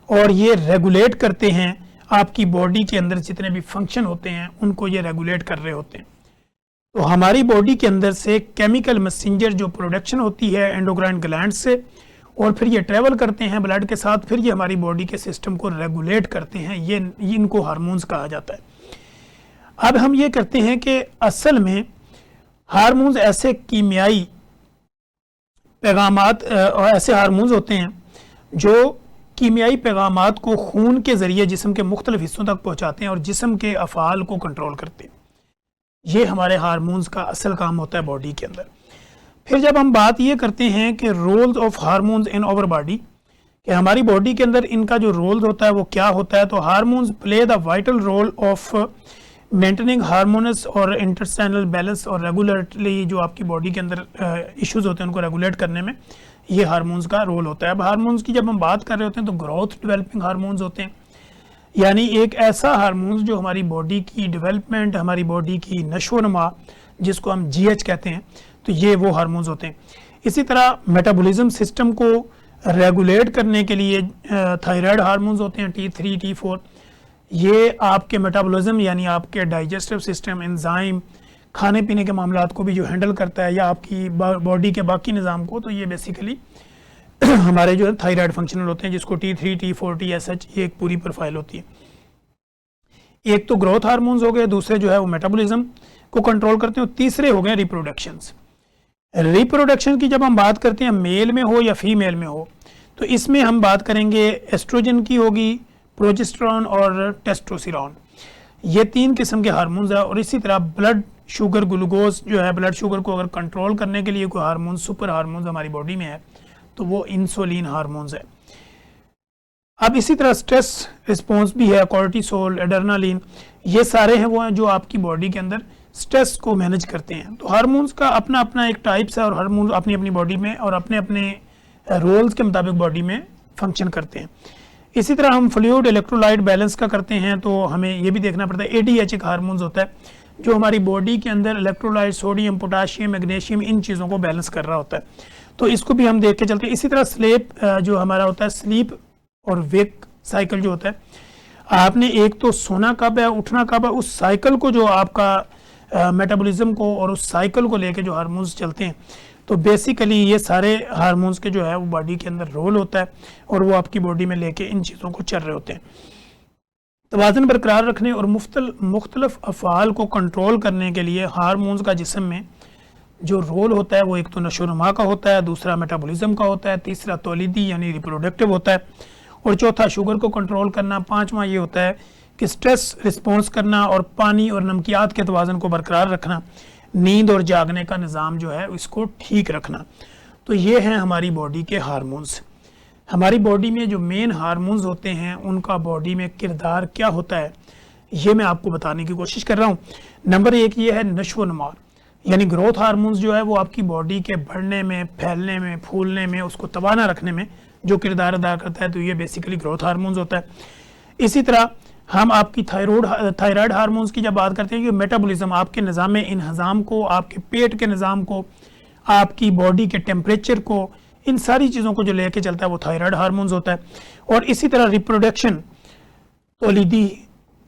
और ये रेगुलेट करते हैं आपकी बॉडी के अंदर जितने भी फंक्शन होते हैं उनको ये रेगुलेट कर रहे होते हैं। तो हमारी बॉडी के अंदर से केमिकल मैसेंजर जो प्रोडक्शन होती है एंडोक्राइन ग्लैंड से और फिर ये ट्रैवल करते हैं ब्लड के साथ, फिर ये हमारी बॉडी के सिस्टम को रेगुलेट करते हैं, ये इनको हार्मोन्स कहा जाता है। अब हम ये करते हैं कि असल में हार्मोन्स ऐसे कीमियाई पैगामात, ऐसे हार्मोन्स होते हैं जो कीमियाई पैगामात को खून के ज़रिए जिस्म के मुख्तलिफ हिस्सों तक पहुँचाते हैं और जिस्म के अफ़ाल को कंट्रोल करते हैं। ये हमारे हार्मोन्स का असल काम होता है बॉडी के अंदर। फिर जब हम बात ये करते हैं कि roles of hormones in our body, कि हमारी बॉडी के अंदर इनका जो रोल होता है वो क्या होता है, तो hormones play the vital role of maintaining hormones और इंटेस्टाइनल बैलेंस और रेगुलेटली जो आपकी बॉडी के अंदर इश्यूज होते हैं उनको रेगुलेट करने में ये हार्मोन्स का रोल होता है। अब हार्मोन्स की जब हम बात कर रहे होते हैं तो ग्रोथ डेवलपिंग हार्मोन्स होते हैं, यानी एक ऐसा हार्मोन्स जो हमारी बॉडी की डेवलपमेंट, हमारी बॉडी की नशोनमा जिसको हम GH कहते हैं, तो ये वो हार्मोन्स होते हैं। इसी तरह मेटाबॉलिज्म सिस्टम को रेगुलेट करने के लिए थायराइड हार्मोन्स होते हैं T3, T4। ये आपके मेटाबॉलिज्म यानी आपके डाइजेस्टिव सिस्टम, एंजाइम, खाने पीने के मामलात को भी जो हैंडल करता है या आपकी बॉडी के बाकी निज़ाम को, तो ये बेसिकली हमारे जो है थायराइड फंक्शनल होते हैं जिसको T3, T4, TSH, ये एक पूरी प्रोफाइल होती है। एक तो ग्रोथ हार्मोन्स हो गए, दूसरे जो है वो मेटाबॉलिज्म को कंट्रोल करते हैं और तीसरे हो गए रिप्रोडक्शंस। रिप्रोडक्शन की जब हम बात करते हैं मेल में हो या फीमेल में हो, तो इसमें हम बात करेंगे एस्ट्रोजन की होगी, प्रोजेस्टेरॉन और टेस्टोस्टेरोन। ये 3 किस्म के हार्मोन्स है। और इसी तरह ब्लड शुगर, ग्लूकोज जो है, ब्लड शुगर को अगर कंट्रोल करने के लिए कोई हार्मोन, सुपर हार्मोन्स हमारी बॉडी में है तो वो इंसुलिन हार्मोन्स है। अब इसी तरह स्ट्रेस रिस्पॉन्स भी है, कॉर्टिसोल, एड्रेनालिन, ये सारे हैं वो हैं जो आपकी बॉडी के अंदर स्ट्रेस को मैनेज करते हैं। तो हार्मोन्स का अपना अपना एक टाइप्स है और हार्मोन अपनी अपनी बॉडी में और अपने अपने रोल्स के मुताबिक बॉडी में फंक्शन करते हैं। इसी तरह हम फ्लूइड इलेक्ट्रोलाइट बैलेंस का करते हैं तो हमें ये भी देखना पड़ता है। ADH एक हार्मोन्स होता है जो हमारी बॉडी के अंदर इलेक्ट्रोलाइट, सोडियम, पोटाशियम, मैग्नीशियम, इन चीज़ों को बैलेंस कर रहा होता है, तो इसको भी हम देख के चलते हैं। इसी तरह स्लीप जो हमारा होता है, स्लीप और वेक साइकिल जो होता है, आपने एक तो सोना कब है, उठना कब है, उस साइकिल को जो आपका मेटाबॉलिज्म को और उस साइकिल को लेके जो हार्मोन्स चलते हैं, तो बेसिकली ये सारे हार्मोन्स के जो है वो बॉडी के अंदर रोल होता है और वो आपकी बॉडी में लेके इन चीज़ों को चल रहे होते हैं। तवाज़ुन बरकरार रखने और मुख्तलिफ अफ़आल को कंट्रोल करने के लिए हार्मोन्स का जिस्म में जो रोल होता है वो एक तो नशोनुमा का होता है, दूसरा मेटाबॉलिज्म का होता है, तीसरा तौलीदी यानी रिप्रोडक्टिव होता है, और चौथा शुगर को कंट्रोल करना, पांचवा ये होता है कि स्ट्रेस रिस्पॉन्स करना और पानी और नमकियात के तवाज़ुन को बरकरार रखना, नींद और जागने का निज़ाम जो है इसको ठीक रखना। तो ये हैं हमारी बॉडी के हार्मोन्स। हमारी बॉडी में जो मेन हार्मोन्स होते हैं उनका बॉडी में किरदार क्या होता है ये मैं आपको बताने की कोशिश कर रहा हूँ। नंबर एक ये है नशो नुमा, यानी ग्रोथ हार्मोन्स जो है वो आपकी बॉडी के बढ़ने में, फैलने में, फूलने में, उसको तवाना रखने में जो किरदार अदा करता है, तो ये बेसिकली ग्रोथ हार्मोन्स होता है। इसी तरह हम आपकी थायराइड हार्मोन्स की जब बात करते हैं कि मेटाबॉलिज्म आपके निज़ाम इंहज़ाम को, आपके पेट के निज़ाम को, आपकी बॉडी के टेम्परेचर को, इन सारी चीज़ों को जो लेके चलता है वो थायराइड हार्मोन्स होता है। और इसी तरह रिप्रोडक्शन, तौलीदी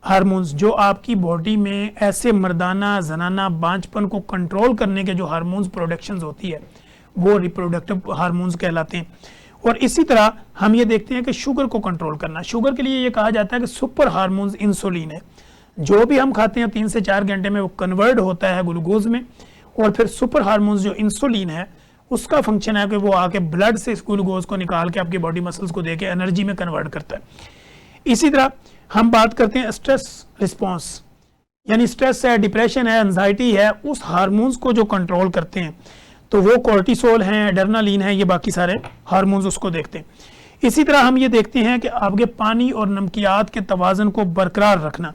हार्मोन्स, जो आपकी बॉडी में ऐसे मर्दाना जनाना बांझपन को कंट्रोल करने के जो हार्मोन्स प्रोडक्शंस होती है वो रिप्रोडक्टिव हार्मोन्स कहलाते हैं। और इसी तरह हम ये देखते हैं कि शुगर को कंट्रोल करना, शुगर के लिए ये कहा जाता है कि सुपर हार्मोन्स इंसुलिन है। जो भी हम खाते हैं 3 से 4 घंटे में वो कन्वर्ट होता है ग्लूकोज में, और फिर सुपर हार्मोन्स जो इंसुलिन है उसका फंक्शन है कि वो आके ब्लड से इस ग्लूकोज को निकाल के आपकी बॉडी मसल्स को देके एनर्जी में कन्वर्ट करता है। इसी तरह हम बात करते हैं स्ट्रेस रिस्पॉन्स, यानी स्ट्रेस है, डिप्रेशन है, एंजाइटी है, उस हार्मोन्स को जो कंट्रोल करते हैं तो वो कोर्टिसोल हैं, एड्रेनालिन है, ये बाकी सारे हार्मोन्स उसको देखते हैं। इसी तरह हम ये देखते हैं कि आपके पानी और नमकियात के तवाज़ुन को बरकरार रखना,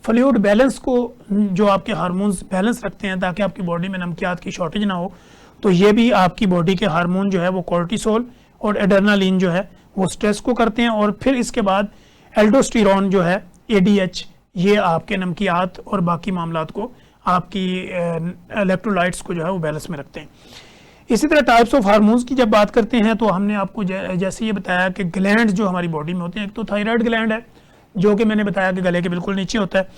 फ्लूइड बैलेंस को जो आपके हार्मोन्स बैलेंस रखते हैं ताकि आपकी बॉडी में नमकियात की शॉर्टेज ना हो, तो ये भी आपकी बॉडी के हार्मोन जो है वो कोर्टिसोल और एड्रेनालिन जो है वो स्ट्रेस को करते हैं। और फिर इसके बाद एल्डोस्टेरोन जो है ADH, ये आपके नमकियात और बाकी मामलात को, आपकी इलेक्ट्रोलाइट्स को जो है वो बैलेंस में रखते हैं। इसी तरह टाइप्स ऑफ हार्मोन्स की जब बात करते हैं तो हमने आपको जैसे ये बताया कि ग्लैंड जो हमारी बॉडी में होते हैं, एक तो थायराइड ग्लैंड है जो कि मैंने बताया कि गले के बिल्कुल नीचे होता है।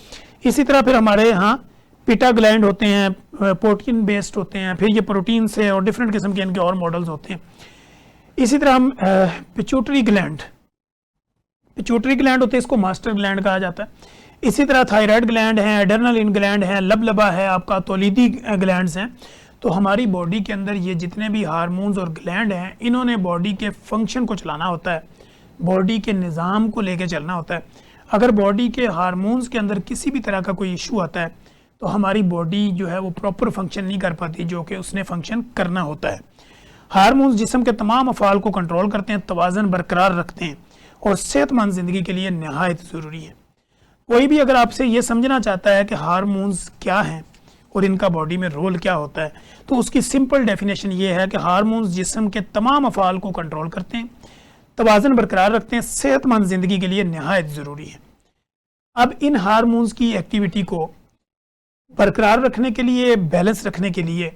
इसी तरह फिर हमारे यहाँ पिटा ग्लैंड होते हैं, प्रोटीन बेस्ड होते हैं, फिर ये प्रोटीन से और डिफरेंट किस्म के इनके और मॉडल्स होते हैं। इसी तरह हम पिट्यूटरी ग्लैंड होते हैं, इसको मास्टर ग्लैंड कहा जाता है। इसी तरह थायराइड ग्लैंड है, एड्रेनालिन ग्लैंड है, लबलबा है, आपका तौलीदी ग्लैंड्स हैं। तो हमारी बॉडी के अंदर ये जितने भी हार्मोन्स और ग्लैंड हैं, इन्होंने बॉडी के फंक्शन को चलाना होता है, बॉडी के निज़ाम को लेके चलना होता है। अगर बॉडी के हार्मोन्स के अंदर किसी भी तरह का कोई इशू आता है तो हमारी बॉडी जो है वो प्रॉपर फंक्शन नहीं कर पाती जो कि उसने फंक्शन करना होता है। हार्मोन्स जिस्म के तमाम अफ़ाल को कंट्रोल करते हैं, तवाज़ुन बरकरार रखते हैं और सेहतमंद ज़िंदगी के लिए नहायत ज़रूरी है। कोई भी अगर आपसे ये समझना चाहता है कि हार्मोन्स क्या हैं और इनका बॉडी में रोल क्या होता है, तो उसकी सिंपल डेफिनेशन ये है कि हार्मोन्स जिस्म के तमाम अफ़ाल को कंट्रोल करते हैं, तवाज़ुन बरकरार रखते हैं, सेहतमंद ज़िंदगी के लिए नहायत ज़रूरी है। अब इन हार्मोन्स की एक्टिविटी को बरकरार रखने के लिए, बैलेंस रखने के लिए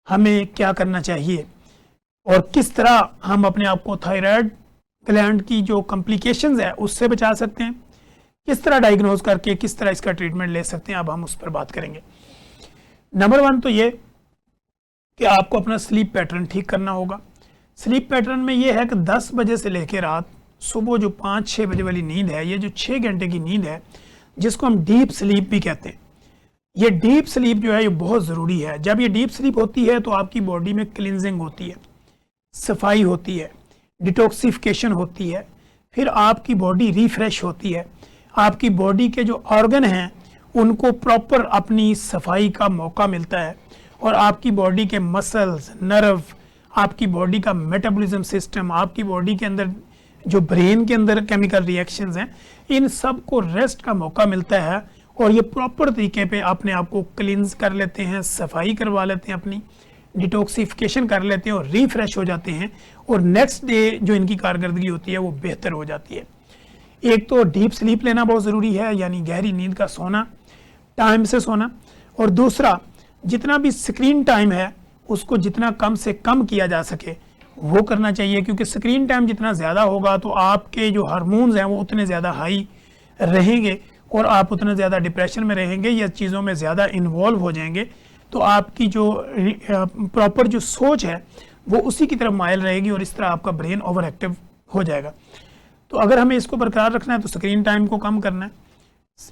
हमें क्या करना चाहिए और किस तरह हम अपने आप को थायराइड ग्लैंड की जो कॉम्प्लिकेशंस है उससे बचा सकते हैं, किस तरह डायग्नोज करके किस तरह इसका ट्रीटमेंट ले सकते हैं, अब हम उस पर बात करेंगे। नंबर 1 तो ये कि आपको अपना स्लीप पैटर्न ठीक करना होगा। स्लीप पैटर्न में ये है कि 10 बजे से लेकर रात सुबह जो 5-6 बजे वाली नींद है, ये जो 6 घंटे की नींद है जिसको हम डीप स्लीप भी कहते हैं, ये डीप स्लीप जो है ये बहुत ज़रूरी है। जब ये डीप स्लीप होती है तो आपकी बॉडी में क्लिनजिंग होती है, सफाई होती है, डिटॉक्सिफिकेशन होती है, फिर आपकी बॉडी रिफ्रेश होती है, आपकी बॉडी के जो ऑर्गन हैं उनको प्रॉपर अपनी सफाई का मौका मिलता है और आपकी बॉडी के मसल्स, नर्व, आपकी बॉडी का मेटाबॉलिज्म सिस्टम, आपकी बॉडी के अंदर जो ब्रेन के अंदर केमिकल रिएक्शंस हैं, इन सब को रेस्ट का मौका मिलता है और ये प्रॉपर तरीके पे अपने आप को क्लींस कर लेते हैं, सफाई करवा लेते हैं, अपनी डिटॉक्सिफिकेशन कर लेते हैं और रिफ्रेश हो जाते हैं और नेक्स्ट डे जो इनकी कारकर्दगी होती है वो बेहतर हो जाती है। एक तो डीप स्लीप लेना बहुत ज़रूरी है, यानी गहरी नींद का सोना, टाइम से सोना, और दूसरा जितना भी स्क्रीन टाइम है उसको जितना कम से कम किया जा सके वो करना चाहिए, क्योंकि स्क्रीन टाइम जितना ज़्यादा होगा तो आपके जो हार्मोन्स हैं वो उतने ज़्यादा हाई रहेंगे और आप उतना ज़्यादा डिप्रेशन में रहेंगे या चीज़ों में ज़्यादा इन्वॉल्व हो जाएंगे, तो आपकी जो प्रॉपर जो सोच है वो उसी की तरफ मायल रहेगी और इस तरह आपका ब्रेन ओवर एक्टिव हो जाएगा। तो अगर हमें इसको बरकरार रखना है तो स्क्रीन टाइम को कम करना है,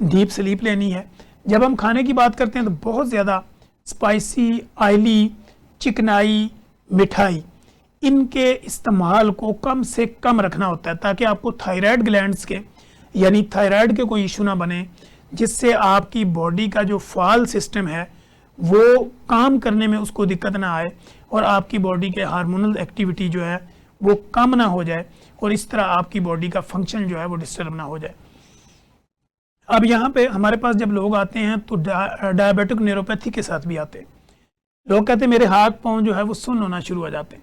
डीप स्लीप लेनी है। जब हम खाने की बात करते हैं तो बहुत ज़्यादा स्पाइसी, ऑयली चिकनाई, मिठाई, इनके इस्तेमाल को कम से कम रखना होता है ताकि आपको थायराइड ग्लैंड्स के यानी थायराइड के कोई इशू ना बने, जिससे आपकी बॉडी का जो फाल सिस्टम है वो काम करने में उसको दिक्कत ना आए और आपकी बॉडी के हार्मोनल एक्टिविटी जो है वो कम ना हो जाए और इस तरह आपकी बॉडी का फंक्शन जो है वो डिस्टर्ब ना हो जाए। अब यहाँ पे हमारे पास जब लोग आते हैं तो डायबिटिक न्यूरोपैथी के साथ भी आते हैं। लोग कहते हैं मेरे हाथ पाँव जो है वो सुन्न होना शुरू हो जाते हैं,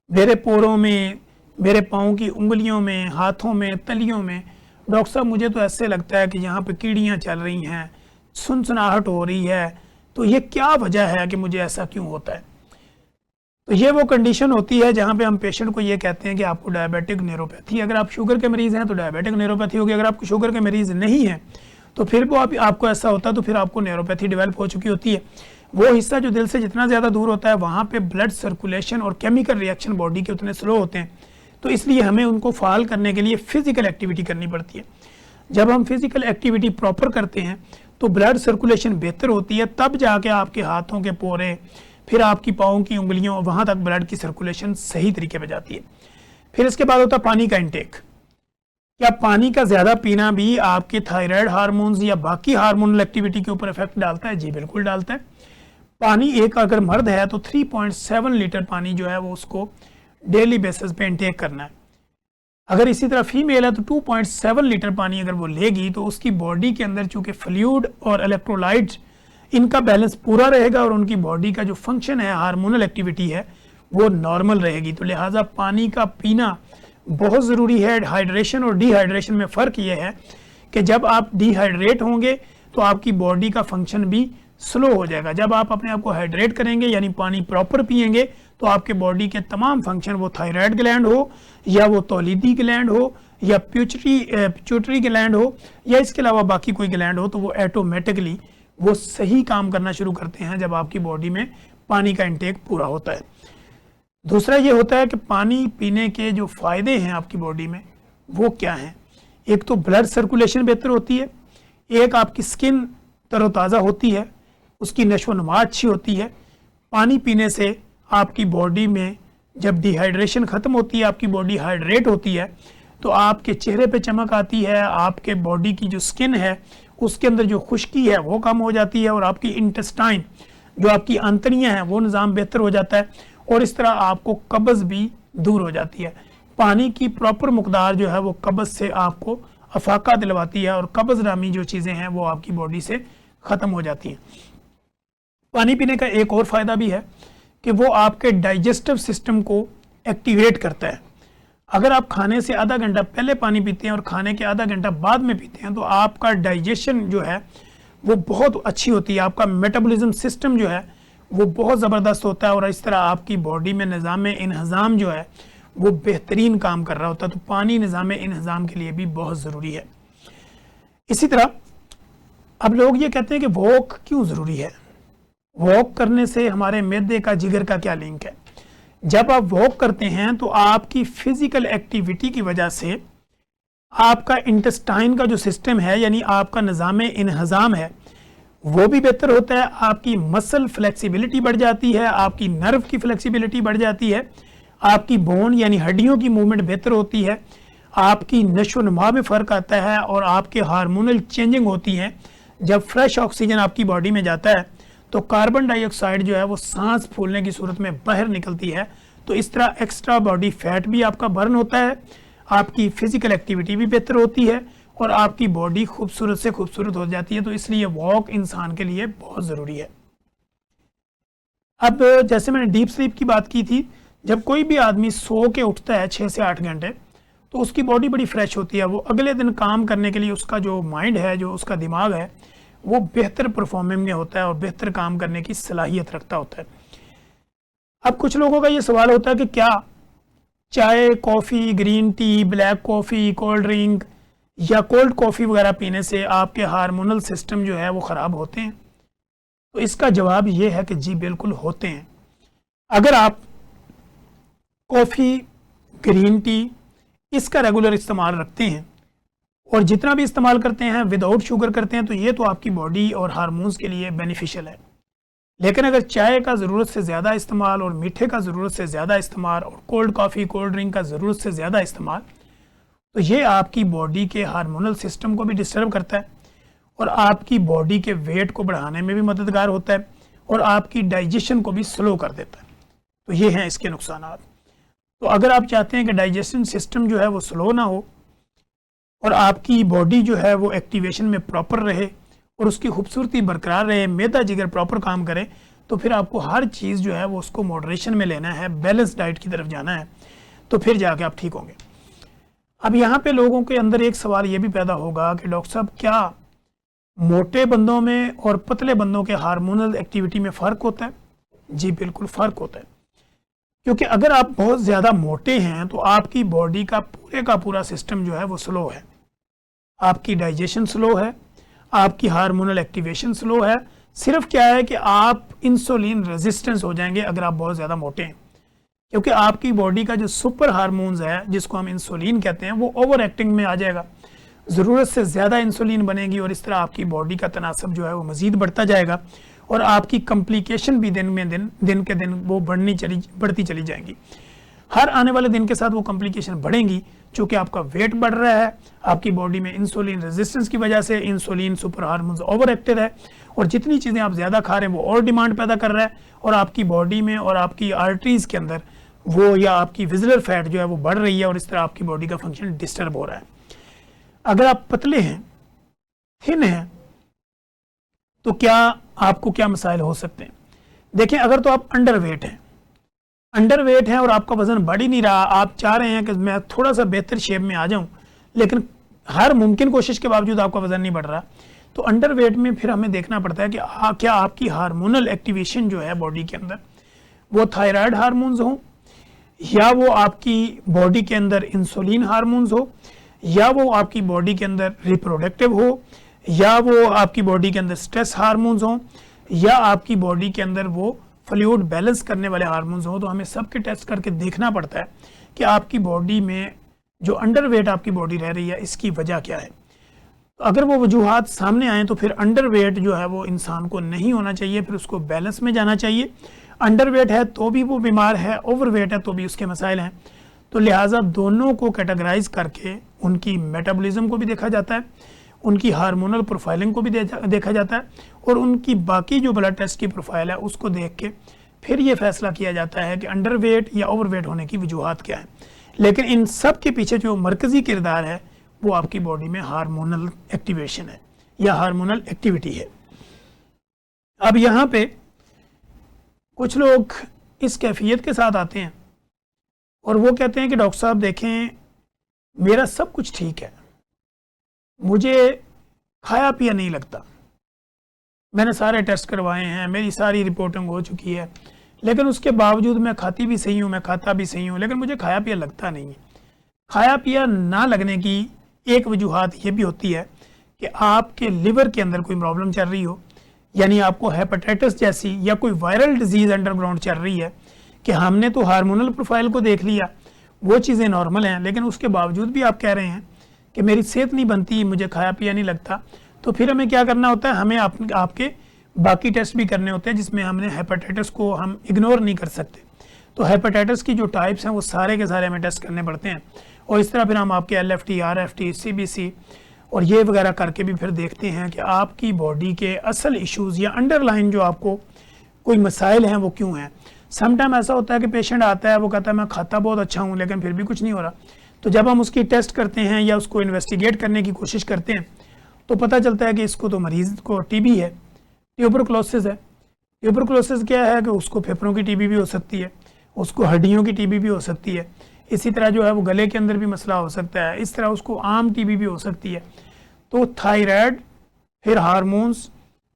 मेरे पोरों में, मेरे पाँव की उंगलियों में, हाथों में, तलियों में, डॉक्टर साहब मुझे तो ऐसे लगता है कि यहाँ पे कीड़ियाँ चल रही हैं, सुनसनाहट हो रही है, तो ये क्या वजह है कि मुझे ऐसा क्यों होता है? तो ये वो कंडीशन होती है जहाँ पे हम पेशेंट को ये कहते हैं कि आपको डायबिटिक न्यूरोपैथी। अगर आप शुगर के मरीज़ हैं तो डायबिटिक न्यूरोपैथी होगी, अगर आप शुगर के मरीज़ नहीं हैं तो फिर वो आपको ऐसा होता है तो फिर आपको न्यूरोपैथी डेवलप हो चुकी होती है। वो हिस्सा जो दिल से जितना ज़्यादा दूर होता है वहाँ पे ब्लड सर्कुलेशन और केमिकल रिएक्शन बॉडी के उतने स्लो होते हैं, तो इसलिए हमें उनको फाल करने के लिए फिजिकल एक्टिविटी करनी पड़ती है। जब हम फिजिकल एक्टिविटी प्रॉपर करते हैं तो ब्लड सर्कुलेशन बेहतर होती है, तब जाके आपके हाथों के पोरे, फिर आपकी पाँव की उंगलियों, वहाँ तक ब्लड की सर्कुलेशन सही तरीके पे जाती है। फिर इसके बाद होता है पानी का इंटेक। क्या पानी का ज़्यादा पीना भी आपके थायराइड हार्मोन्स या बाकी हार्मोनल एक्टिविटी के ऊपर इफेक्ट डालता है? जी बिल्कुल डालता है। पानी एक अगर मर्द है तो 3.7 लीटर पानी जो है वो उसको डेली बेसिस पे इंटेक करना है। अगर इसी तरह फीमेल है तो 2.7 लीटर पानी अगर वो लेगी तो उसकी बॉडी के अंदर चूंकि फ्लूइड और इलेक्ट्रोलाइट्स इनका बैलेंस पूरा रहेगा और उनकी बॉडी का जो फंक्शन है, हार्मोनल एक्टिविटी है, वो नॉर्मल रहेगी। तो लिहाजा पानी का पीना बहुत ज़रूरी है। हाइड्रेशन और डिहाइड्रेशन में फ़र्क ये है कि जब आप डिहाइड्रेट होंगे तो आपकी बॉडी का फंक्शन भी स्लो हो जाएगा। जब आप अपने आप को हाइड्रेट करेंगे यानी पानी प्रॉपर पिएंगे तो आपके बॉडी के तमाम फंक्शन, वो थायराइड ग्लैंड हो या वो तौलीदी ग्लैंड हो या पिट्यूटरी ग्लैंड हो या इसके अलावा बाकी कोई ग्लैंड हो, तो वो ऑटोमेटिकली वो सही काम करना शुरू करते हैं जब आपकी बॉडी में पानी का इंटेक पूरा होता है। दूसरा ये होता है कि पानी पीने के जो फ़ायदे हैं आपकी बॉडी में वो क्या हैं। एक तो ब्लड सर्कुलेशन बेहतर होती है, एक आपकी स्किन तरोताज़ा होती है, उसकी नशो नुमा अच्छी होती है। पानी पीने से आपकी बॉडी में जब डिहाइड्रेशन ख़त्म होती है, आपकी बॉडी हाइड्रेट होती है, तो आपके चेहरे पे चमक आती है, आपके बॉडी की जो स्किन है उसके अंदर जो खुश्की है वो कम हो जाती है और आपकी इंटेस्टाइन, जो आपकी आंतड़ियाँ हैं, वो निज़ाम बेहतर हो जाता है और इस तरह आपको कब्ज़ भी दूर हो जाती है। पानी की प्रॉपर मकदार जो है वो कब्ज़ से आपको अफाका दिलवाती है और कब्ज़ नामी जो चीज़ें हैं वो आपकी बॉडी से ख़त्म हो जाती हैं। पानी पीने का एक और फ़ायदा भी है कि वो आपके डाइजेस्टिव सिस्टम को एक्टिवेट करता है। अगर आप खाने से आधा घंटा पहले पानी पीते हैं और खाने के आधा घंटा बाद में पीते हैं तो आपका डाइजेशन जो है वो बहुत अच्छी होती है, आपका मेटाबॉलिज्म सिस्टम जो है वो बहुत ज़बरदस्त होता है और इस तरह आपकी बॉडी में निज़ाम इन्हज़ाम जो है वो बेहतरीन काम कर रहा होता है। तो पानी निज़ाम इन्हज़ाम के लिए भी बहुत ज़रूरी है। इसी तरह अब लोग ये कहते हैं कि वॉक क्यों ज़रूरी है, वॉक करने से हमारे मैदे का जिगर का क्या लिंक है। जब आप वॉक करते हैं तो आपकी फिजिकल एक्टिविटी की वजह से आपका इंटेस्टाइन का जो सिस्टम है यानी आपका निज़ाम इन्हज़ाम है वो भी बेहतर होता है, आपकी मसल फ्लेक्सिबिलिटी बढ़ जाती है, आपकी नर्व की फ्लेक्सिबिलिटी बढ़ जाती है, आपकी बोन यानी हड्डियों की मूवमेंट बेहतर होती है, आपकी नशो नुमा में फ़र्क आता है और आपके हार्मोनल चेंजिंग होती हैं। जब फ्रेश ऑक्सीजन आपकी बॉडी में जाता है तो कार्बन डाइऑक्साइड जो है वो सांस फूलने की सूरत में बाहर निकलती है। तो इस तरह एक्स्ट्रा बॉडी फैट भी आपका बर्न होता है, आपकी फिजिकल एक्टिविटी भी बेहतर होती है और आपकी बॉडी खूबसूरत से खूबसूरत हो जाती है। तो इसलिए वॉक इंसान के लिए बहुत ज़रूरी है। अब जैसे मैंने डीप स्लीप की बात की थी, जब कोई भी आदमी सो के उठता है 6 से 8 घंटे तो उसकी बॉडी बड़ी फ्रेश होती है। वो अगले दिन काम करने के लिए उसका जो माइंड है, जो उसका दिमाग है, वो बेहतर परफॉर्मिंग में होता है और बेहतर काम करने की सलाहियत रखता होता है। अब कुछ लोगों का ये सवाल होता है कि क्या चाय, coffee, green tea, black coffee, cold drink या कोल्ड कॉफ़ी वगैरह पीने से आपके हार्मोनल सिस्टम जो है वो ख़राब होते हैं? तो इसका जवाब ये है कि जी बिल्कुल होते हैं। अगर आप कॉफ़ी, ग्रीन टी इसका रेगुलर इस्तेमाल रखते हैं और जितना भी इस्तेमाल करते हैं विदाउट शुगर करते हैं तो ये तो आपकी बॉडी और हार्मोन्स के लिए बेनिफिशियल है। लेकिन अगर चाय का ज़रूरत से ज़्यादा इस्तेमाल और मीठे का ज़रूरत से ज़्यादा इस्तेमाल और कोल्ड कॉफ़ी कोल्ड ड्रिंक का ज़रूरत से ज़्यादा इस्तेमाल, तो ये आपकी बॉडी के हार्मोनल सिस्टम को भी डिस्टर्ब करता है और आपकी बॉडी के वेट को बढ़ाने में भी मददगार होता है और आपकी डाइजेशन को भी स्लो कर देता है। तो ये हैं इसके नुकसानात। तो अगर आप चाहते हैं कि डाइजेशन सिस्टम जो है वो स्लो ना हो और आपकी बॉडी जो है वो एक्टिवेशन में प्रॉपर रहे और उसकी खूबसूरती बरकरार रहे, मैदा जिगर प्रॉपर काम करे, तो फिर आपको हर चीज़ जो है वो उसको मॉडरेशन में लेना है, बैलेंस डाइट की तरफ जाना है, तो फिर जाके आप ठीक होंगे। अब यहाँ पे लोगों के अंदर एक सवाल ये भी पैदा होगा कि डॉक्टर साहब क्या मोटे बंदों में और पतले बंदों के हार्मोनल एक्टिविटी में फ़र्क होता है? जी बिल्कुल फ़र्क होता है, क्योंकि अगर आप बहुत ज़्यादा मोटे हैं तो आपकी बॉडी का पूरा सिस्टम जो है वो स्लो है, आपकी डाइजेशन स्लो है, आपकी हार्मोनल एक्टिवेशन स्लो है। सिर्फ क्या है कि आप इंसुलिन रेजिस्टेंस हो जाएंगे अगर आप बहुत ज़्यादा मोटे हैं, क्योंकि आपकी बॉडी का जो सुपर हार्मोन्स है जिसको हम इंसुलिन कहते हैं वो ओवर एक्टिंग में आ जाएगा, ज़रूरत से ज़्यादा इंसुलिन बनेगी और इस तरह आपकी बॉडी का तनासब जो है वो मज़ीद बढ़ता जाएगा और आपकी कम्प्लिकेशन भी दिन के दिन वो बढ़ती चली जाएंगी। हर आने वाले दिन के साथ वो कम्प्लिकेशन बढ़ेंगी, चूँकि आपका वेट बढ़ रहा है, आपकी बॉडी में इंसुलिन रेजिस्टेंस की वजह से insulin super hormones over active है और जितनी चीज़ें आप ज़्यादा खा रहे हैं वो और डिमांड पैदा कर रहा है और आपकी बॉडी में और आपकी आर्टरीज़ के अंदर वो या आपकी विजुअल फैट जो है वो बढ़ रही है और इस तरह आपकी बॉडी का फंक्शन डिस्टर्ब हो रहा है। अगर आप पतले हैं, थिन हैं, तो क्या आपको क्या मसाइल हो सकते हैं? देखें, अगर तो आप अंडरवेट हैं और आपका वज़न बढ़ ही नहीं रहा, आप चाह रहे हैं कि मैं थोड़ा सा बेहतर शेप में आ जाऊं, लेकिन हर मुमकिन कोशिश के बावजूद आपका वज़न नहीं बढ़ रहा, तो अंडरवेट में फिर हमें देखना पड़ता है कि क्या आपकी हार्मोनल एक्टिवेशन जो है बॉडी के अंदर वो थायराइड हार्मोन्स हो, या वो आपकी बॉडी के अंदर इंसुलिन हार्मोन्स हो, या वो आपकी बॉडी के अंदर रिप्रोडक्टिव हो, या वो आपकी बॉडी के अंदर स्ट्रेस हार्मोन्स हो, या आपकी बॉडी के अंदर वो फ्लूइड बैलेंस करने वाले हार्मोन्स हो। तो हमें सबके टेस्ट करके देखना पड़ता है कि आपकी बॉडी में जो अंडरवेट आपकी बॉडी रह रही है इसकी वजह क्या है। तो अगर वो वजूहात सामने आए तो फिर अंडरवेट जो है वो इंसान को नहीं होना चाहिए, फिर उसको बैलेंस में जाना चाहिए। अंडरवेट है तो भी वो बीमार है, ओवरवेट है तो भी उसके मसाइल हैं, तो लिहाजा दोनों को कैटेगराइज करके उनकी मेटाबॉलिज्म को भी देखा जाता है, उनकी हार्मोनल प्रोफाइलिंग को भी देखा जाता है और उनकी बाकी जो ब्लड टेस्ट की प्रोफाइल है उसको देख के फिर ये फैसला किया जाता है कि अंडरवेट या ओवरवेट होने की वजूहात क्या है। लेकिन इन सब के पीछे जो मरकज़ी किरदार है वो आपकी बॉडी में हार्मोनल एक्टिवेशन है या हार्मोनल एक्टिविटी है। अब यहाँ पे कुछ लोग इस कैफियत के साथ आते हैं और वो कहते हैं कि डॉक्टर साहब देखें, मेरा सब कुछ ठीक है, मुझे खाया पिया नहीं लगता, मैंने सारे टेस्ट करवाए हैं, मेरी सारी रिपोर्टिंग हो चुकी है, लेकिन उसके बावजूद मैं खाती भी सही हूँ, मैं खाता भी सही हूँ, लेकिन मुझे खाया पिया लगता नहीं है। खाया पिया ना लगने की एक वजूहात ये भी होती है कि आपके लिवर के अंदर कोई प्रॉब्लम चल रही हो, यानी आपको हेपेटाइटिस जैसी या कोई वायरल डिजीज़ अंडरग्राउंड चल रही है कि हमने तो हार्मोनल प्रोफाइल को देख लिया, वो चीज़ें नॉर्मल हैं, लेकिन उसके बावजूद भी आप कह रहे हैं कि मेरी सेहत नहीं बनती, मुझे खाया पिया नहीं लगता, तो फिर हमें क्या करना होता है, हमें आपके बाकी टेस्ट भी करने होते हैं जिसमें हमने हेपेटाइटिस को हम इग्नोर नहीं कर सकते। तो हेपेटाइटिस की जो टाइप्स हैं वो सारे के सारे हमें टेस्ट करने पड़ते हैं और इस तरह फिर हम आपके LFT, RFT, CBC और ये वगैरह करके भी फिर देखते हैं कि आपकी बॉडी के असल इश्यूज़ या अंडरलाइन जो आपको कोई मसाइल हैं वो क्यों हैं। समटाइम ऐसा होता है कि पेशेंट आता है, वो कहता है मैं खाता बहुत अच्छा हूँ लेकिन फिर भी कुछ नहीं हो रहा, तो जब हम उसकी टेस्ट करते हैं या उसको इन्वेस्टिगेट करने की कोशिश करते हैं तो पता चलता है कि इसको तो मरीज़ को TB है, ट्यूबरकुलोसिस है। ट्यूबरकुलोसिस क्या है कि उसको फेफड़ों की TB भी हो सकती है, उसको हड्डियों की TB भी हो सकती है, इसी तरह जो है वो गले के अंदर भी मसला हो सकता है, इस तरह उसको आम TB भी हो सकती है। तो थायराइड, फिर हार्मोन्स,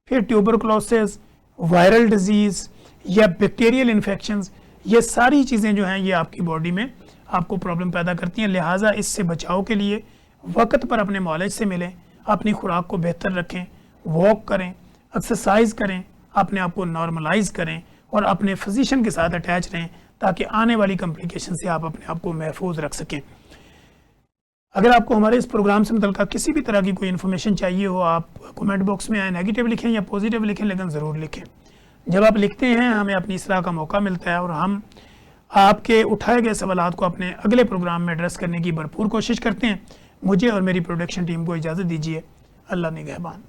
फिर ट्यूबरकुलोसिस, वायरल डिजीज़ या बैक्टीरियल इन्फेक्शंस, ये सारी चीज़ें जो हैं ये आपकी बॉडी में आपको प्रॉब्लम पैदा करती हैं। लिहाजा इससे बचाव के लिए वक्त पर अपने मॉलेज से मिलें, अपनी खुराक को बेहतर रखें, वॉक करें, एक्सरसाइज करें, अपने आप को नॉर्मलाइज करें और अपने फिजिशियन के साथ अटैच रहें ताकि आने वाली कॉम्प्लिकेशन से आप अपने आप को महफूज रख सकें। अगर आपको हमारे इस प्रोग्राम से मुतल्लिक़ किसी भी तरह की कोई इन्फॉर्मेशन चाहिए हो, आप कमेंट बॉक्स में आए, नेगेटिव लिखें या पॉजिटिव लिखें, लेकिन ज़रूर लिखें। जब आप लिखते हैं हमें अपनी इस्लाह का मौका मिलता है और हम आपके उठाए गए सवालात को अपने अगले प्रोग्राम में एड्रेस करने की भरपूर कोशिश करते हैं। मुझे और मेरी प्रोडक्शन टीम को इजाज़त दीजिए। अल्लाह निगहबान।